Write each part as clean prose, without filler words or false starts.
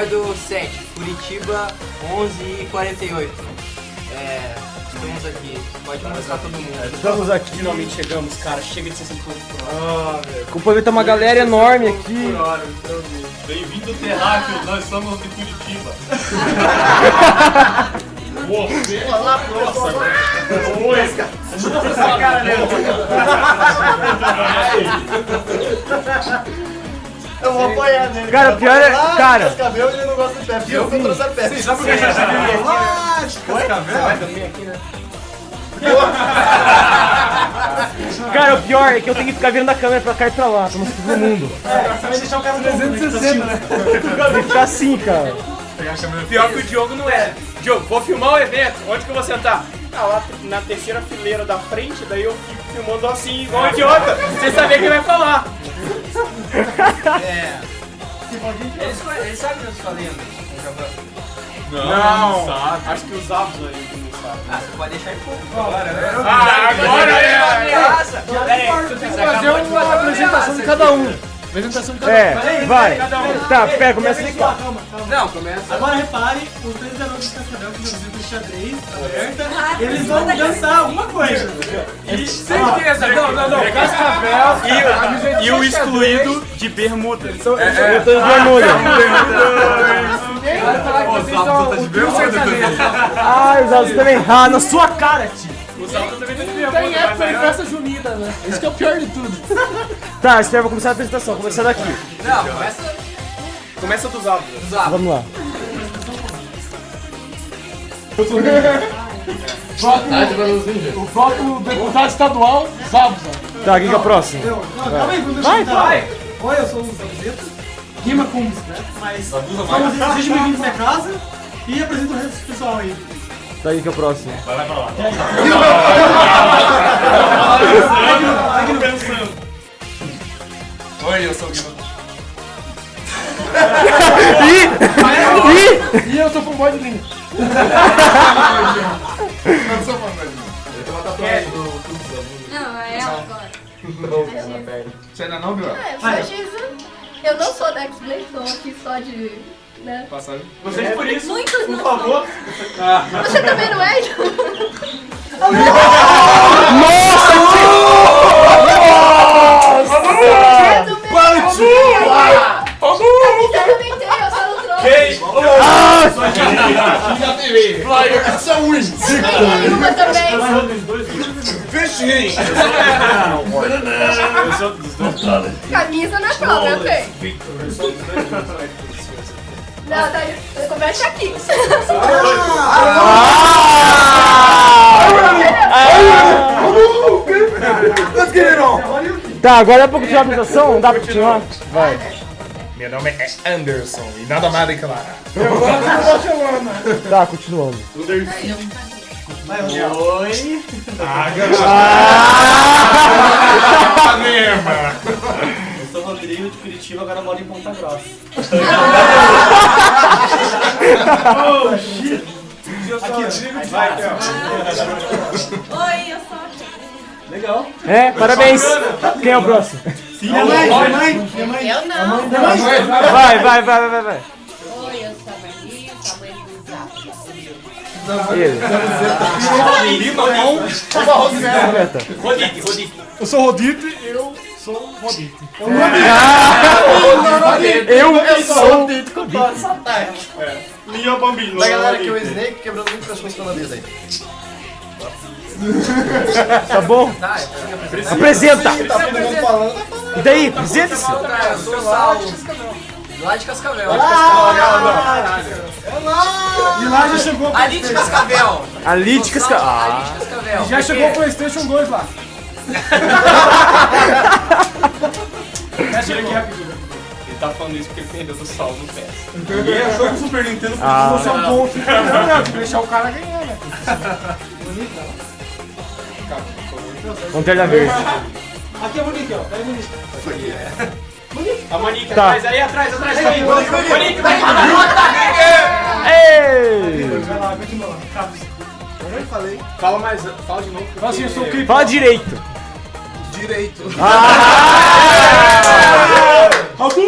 bordo 7, Curitiba 11h48. Estamos aqui, pode mostrar todo mundo. Estamos aqui. Finalmente chegamos, cara. Chega de 60 km por hora. Culpa tá uma galera enorme aqui. Bem-vindo ao Terráqueo, nós somos de Curitiba. Você lá próximo. Oi, essa cara dele. Eu vou apoiar nele. Cara, o pior é. Cara, Cascavel ele não gosta de Pepsi. Eu que trouxe a Pepsi. Sabe por que a gente tá aqui? Cascavel? Vai dormir aqui, né? cara, o pior é que eu tenho que ficar virando a câmera pra cá e pra lá, pra não ficar todo mundo. Você vai deixar o cara 360, né? Tem que ficar assim, cara. Pior que o Diogo não é. Diogo, vou filmar o evento. Onde que eu vou sentar? Ah, lá na terceira fileira da frente, daí eu fico filmando assim, igual um idiota. Sem saber quem vai falar. Eles sabem que eu estou falando. Não, sabe. Acho que os avos aí não sabem. Ah, você pode deixar em público agora, né? Agora é ameaça. Peraí, Tem que fazer uma apresentação de cada um. Apresentação de cada um. É, vai. Tá, pera, começa aqui. Não, começa. Agora repare, os três garotos de Cascavel que já viram xadrez aberta, eles vão dançar alguma coisa. Certeza, não. Cascavel e o excluído de bermuda. Eu tô de bermuda. Ah, os altos também. Ah, na sua cara, tio. Os avos também tem bermuda. Tem época de festa junina, né? Isso que é o pior de tudo. Tá, espera, vou começar a apresentação. Começar daqui. Não, começa Começa dos avos. dos lados. Vamos lá. O próprio deputado estadual, Zabuza. Tá, quem que é o próximo? Calma aí, vamos Vai. Oi, eu sou o Zabuzeta, rima com bicicleta, mas sejam bem-vindos à minha casa e apresento o resto do pessoal aí. Tá, quem que é o próximo? Vai pra lá. Oi, eu sou o Guilherme. E eu sou fanboy de linha. Eu sou fanboy. Não, é agora. Você ainda não viu? Eu sou a Giza. Eu não sou da X-Blade, sou aqui só de... né? Passagem. Vocês por isso, Muitos não por favor. são. Você também não é? É do meu. Eu também tenho, eu só não trouxe. Já teve. Flyer, isso é um Uma também. Fechei. Camisa na prova, eu tenho. Não, tá, começa aqui. Tá, agora é pra continuar a apresentação? Não dá pra continuar? Vai. Meu nome é Anderson e nada mais declarar. Tá, continuando. Oi. Eu sou o Rodrigo de Curitiba, agora moro em Ponta Grossa. Oi, eu sou a Legal. É, parabéns. Quem é o próximo? Minha mãe. Eu não. Vai. Oi, eu sou a Marli, sou a mãe do Zap. Ele. Lima com Completa. Eu sou Rodite, eu sou Rodite. Eu sou. Minha bambina. Da galera aqui, o Snake quebrando muito pessoas pela mesa aí. Tá bom? Tá, Apresenta. Tá todo mundo falando. E daí? Apresenta-se. eu sou o Sal. Lá de Cascavel. E lá já chegou. Ali de Cascavel. Ali de Cascavel. Ali de Cascavel. Já chegou o PlayStation 2 lá. Ele tá falando isso porque ele perdeu do saldo no pé. E é jogo Super Nintendo. Ah. Você é um ponto. Não, tem que deixar o cara ganhar, né? Lanterna verde. Aqui é bonito, ó. É bonito. A Monique Tá. atrás aí, atrás. Monique, vai Ei! Vai lá, continua. Eu nem falei. Fala de novo. Fala assim, eu sou o Clipe. Fala direito. Direito. Ah!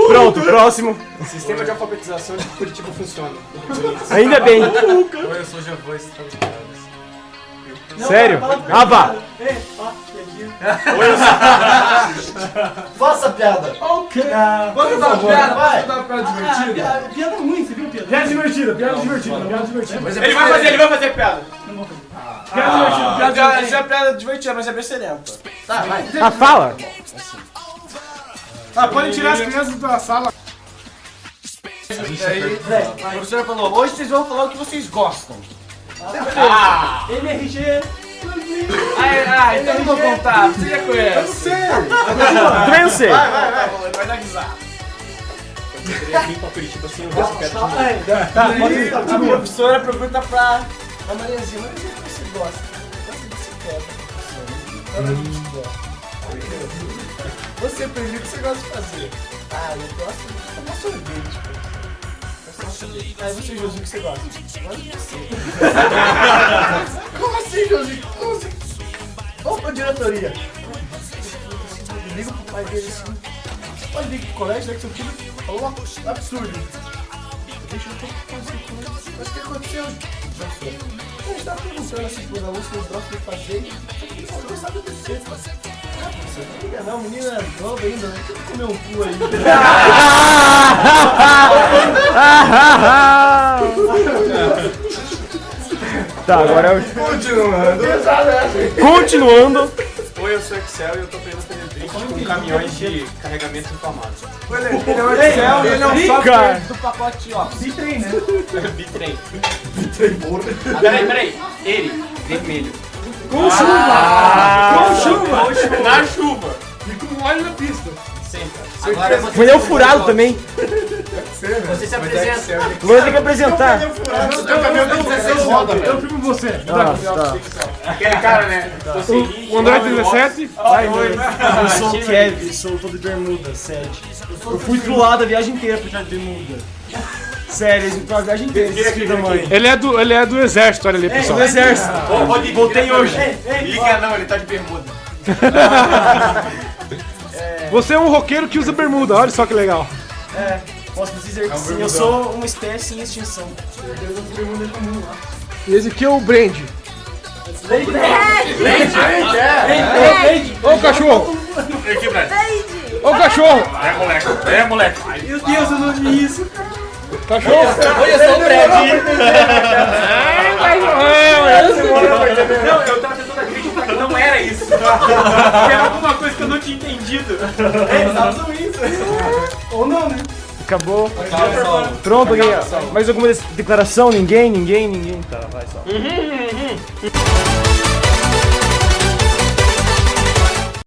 Pronto, próximo. O sistema de alfabetização de Curitiba funciona. Ainda bem. Oi, eu sou Javô, você tá ligado. Sério? Ah, vá. Faça a piada. Ok. Quando dá piada, vai. Piada ruim, você viu piada? Piada divertida, piada divertida. Ele vai fazer piada. Piada divertida, Isso é piada divertida, mas é besteira. Tá, vai. Ah, fala. Podem tirar as crianças da sala. A professora falou, hoje vocês vão falar o que vocês gostam. MRG. Então não vou contar, você já conhece. Também não sei. Vai dar risada. Eu queria vir pra Curitiba sem ouvir essa piada de novo. A professora pergunta pra Mariazinha, o que você gosta? Gosta de bicicleta, professora. Você, Pedro, o que você gosta de fazer? Eu gosto de tomar sorvete. Aí você, Josi, o que você gosta? Eu gosto de você. Como assim, Josi? Como assim? Vamos pra diretoria. Liga pro pai dele assim. Você pode vir pro colégio, né, que seu filho falou um absurdo. Deixa eu fazer com ele. Mas o que aconteceu? A gente tava perguntando assim pros alunos que eles gostam de fazer. Eles não gostavam de você. Você não liga não, menina é nova ainda, né? Tem que comer um cu aí. Tá, agora eu... Continuando. Oi, eu sou Excel e eu tô aprendendo a fazer drift com caminhões de carregamento inflamados. Ele é o Excel, ele é um software do pacote Office. Bitrem, né? Bitrem. Peraí. Ele, vermelho. Com chuva! Na chuva. E com óleo na pista. Sempre. Agora você Pneu furado também. Você se apresenta. Agora tem que apresentar. Eu fico com você. Tá. Aquele cara, né? O André 17. Eu sou o Kevin, sou todo de bermuda, sério. Eu fui trollado a viagem inteira pra de bermuda. Sério, eles me trollaram a viagem inteira, esse filho da mãe. Ele é do exército, olha ali, pessoal. Do exército. Voltei hoje. Liga não, ele tá de bermuda. Você é um roqueiro que usa bermuda, olha só que legal. Posso dizer que sim, eu sou uma espécie em extinção. E esse aqui é o Brand. Ô cachorro! Ô cachorro! É, moleque. Meu Deus, eu não vi isso. Cachorro! Olha só o Brad. Não, eu tava tentando acreditar que não era isso. Que era alguma coisa que eu não tinha entendido. Ou não, né? Acabou. Pronto, alguém. Mais alguma declaração? Ninguém? Tá, vai só.